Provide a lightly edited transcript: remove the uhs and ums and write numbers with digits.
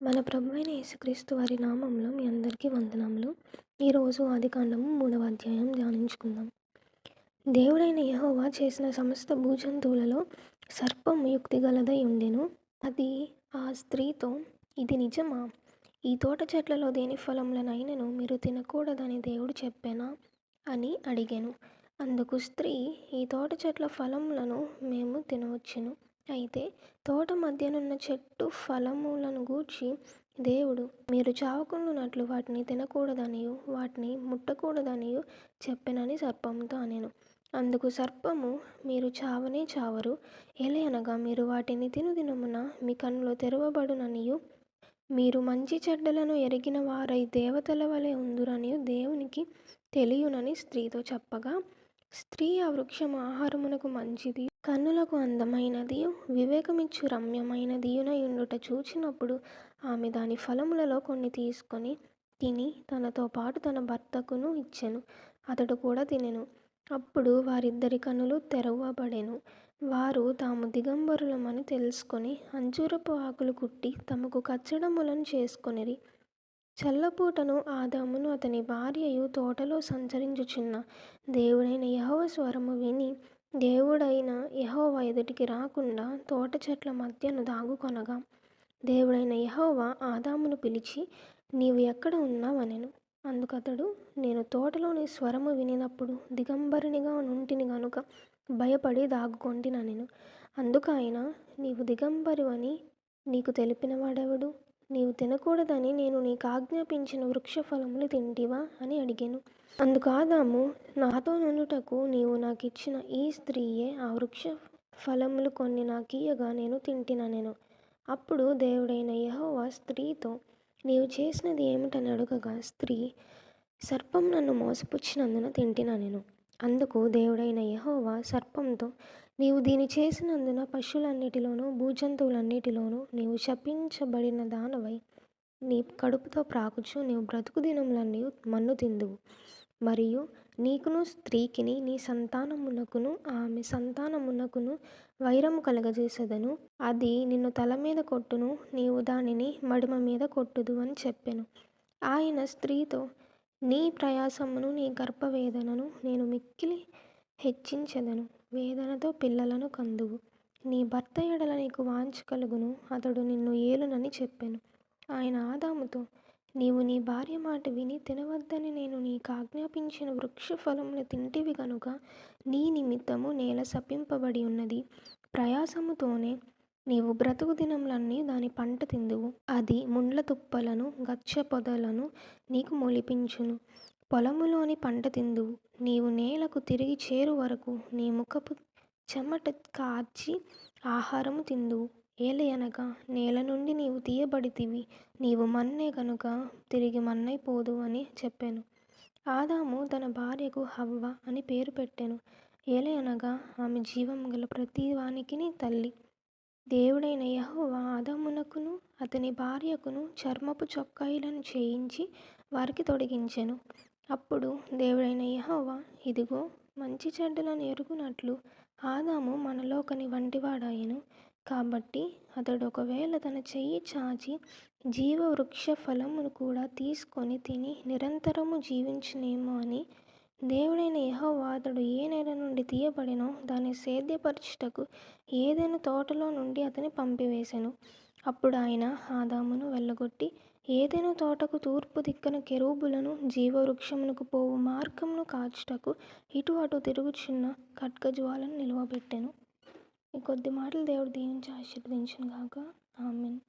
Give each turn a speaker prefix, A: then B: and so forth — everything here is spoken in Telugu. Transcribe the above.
A: మన ప్రభువైన యేసుక్రీస్తు వారి నామంలో మీ అందరికీ వందనములు. ఈరోజు ఆదికాండము 3వ అధ్యాయం ధ్యానించుకుందాం. దేవుడైన యెహోవా చేసిన సమస్త భూజంతువులలో సర్పము యుక్తిగలదై ఉండెను. అది ఆ స్త్రీతో, ఇది నిజమా? ఈ తోట చెట్లలో దేని ఫలములనైనను మీరు తినకూడదని దేవుడు చెప్పెనా అని అడిగెను. అందుకు స్త్రీ, ఈ తోట చెట్ల ఫలములను మేము తినవచ్చును. అయితే తోట మధ్యనున్న చెట్టు ఫలములను గూర్చి దేవుడు మీరు చావకుండునట్లు వాటిని తినకూడదనియు వాటిని ముట్టకూడదనియు చెప్పెనని సర్పముతో అనెను. అందుకు సర్పము, మీరు చావనే చావరు, ఏలయనగా మీరు వాటిని తినుదినమున మీ కన్నులు తెరవబడుననియు మీరు మంచి చెడ్డలను ఎరిగిన వారై దేవతల వలె ఉందురనియు దేవునికి తెలియునని స్త్రీతో చెప్పగా, స్త్రీ ఆ వృక్షము ఆహారమునకు మంచిది, కన్నులకు అందమైనదియు వివేకమిచ్చు రమ్యమైనదియునై ఉండుట చూచినప్పుడు ఆమె దాని ఫలములలో కొన్ని తీసుకొని తిని తనతో పాటు తన భర్తకును ఇచ్చెను. అతడు కూడా తినెను. అప్పుడు వారిద్దరి కన్నులు తెరవబడెను. వారు తాము దిగంబరులమని తెలుసుకొని అంజూరపు ఆకులు కుట్టి తమకు కచ్చడములను చేసుకొనిరి. చల్లపూటను ఆదామును అతని భార్యయు తోటలో సంచరించుచున్న దేవుడైన యెహోవా స్వరము విని, దేవుడైన యెహోవా ఎదుటికి రాకుండా తోట చెట్ల మధ్యను దాగుకొనగా, దేవుడైన యెహోవా ఆదామును పిలిచి, నీవు ఎక్కడ ఉన్నావనెను. అందుకతడు, నేను తోటలో నీ స్వరము వినినప్పుడు దిగంబరునిగా నుంటిని గనుక భయపడి దాగుకొంటిననెను. అందుకాయన, నీవు దిగంబరివని నీకు తెలిపినవాడెవడు? నీవు తినకూడదని నేను నీకాజ్ఞాపించిన వృక్ష ఫలములు తింటివా అని అడిగెను. అందుకు ఆదాము, నాతో నుండుటకు నీవు నాకిచ్చిన ఈ స్త్రీయే ఆ వృక్ష ఫలములు కొన్ని నాకియ్యగా నేను తింటిననెను. అప్పుడు దేవుడైన యెహోవా స్త్రీతో, నీవు చేసినది ఏమిటని అడుగగా, స్త్రీ, సర్పం నన్ను మోసపుచ్చినందున తింటిననెను. అందుకు దేవుడైన యెహోవా సర్పంతో, నీవు దీని చేసినందున పశువులన్నిటిలోనూ భూజంతువులన్నిటిలోనూ నీవు శపించబడిన దానవై నీ కడుపుతో ప్రాకుచు నీవు బ్రతుకు దినములన్నీ మన్ను తిందువు. మరియు నీకును స్త్రీకిని నీ సంతానమునకును ఆమె సంతానమునకును వైరము కలగజేసెదను. అది నిన్ను తల మీద కొట్టును, నీవు దానిని మడిమ మీద కొట్టుదు అని చెప్పెను. ఆయన స్త్రీతో, నీ ప్రయాసమును నీ గర్భవేదనను నేను మిక్కిలి హెచ్చించెదను. వేదనతో పిల్లలను కందువు. నీ భర్త ఎడల నీకు వాంఛ కలుగును, అతడు నిన్ను ఏలునని చెప్పెను. ఆయన ఆదాముతో, నీవు నీ భార్య మాట విని తినవద్దని నేను నీకాజ్ఞాపించిన వృక్ష ఫలములు తింటివి గనుక నీ నిమిత్తము నేల శపింపబడి ఉన్నది. ప్రయాసముతోనే నీవు బ్రతుకు దినములన్నీ దాని పంట తిందువు. అది ముండ్ల తుప్పలను గచ్చ పొదలను నీకు మొలిపించును. పొలములోని పంట తిందువు. నీవు నేలకు తిరిగి చేరు వరకు నీ ముఖపు చెమట కార్చి ఆహారము తిందువు. ఏలయనగా నేల నుండి నీవు తీయబడితివి, నీవు మన్నే గనుక తిరిగి మన్నైపోదు అని చెప్పెను. ఆదాము తన భార్యకు హవ్వ అని పేరు పెట్టెను. ఏలయనగా ఆమె జీవము గల ప్రతి వానికిని తల్లి. దేవుడైన యెహోవా ఆదామునకును అతని భార్యకును చర్మపు చొక్కాయిలను చేయించి వారికి తొడిగించెను. అప్పుడు దేవుడైన యెహోవా, ఇదిగో, మంచి చెడ్డలను ఎరుగునట్లు ఆదాము మనలోకని వంటివాడాయెను. కాబట్టి అతడు ఒకవేళ తన చెయ్యి చాచి జీవవృక్ష ఫలమును కూడా తీసుకొని తిని నిరంతరము జీవించునేమో అని దేవుడైన యెహోవా అతడు ఏ నేల నుండి తీయబడినో దాన్ని సేద్యపరచుటకు ఏదెను తోటలో నుండి అతని పంపివేశెను. అప్పుడు ఆయన ఆదామును వెళ్ళగొట్టి ఏదెను తోటకు తూర్పు దిక్కున కెరూబులను జీవవృక్షమునకు పోవు మార్గమును కాచుటకు ఇటు అటు తిరుగుచున్న ఖడ్గజ్వాలను నిలువబెట్టెను. ఈ కొద్ది మాటలు దేవుడు దీవించి ఆశీర్వదించును గాక. ఆమేన్.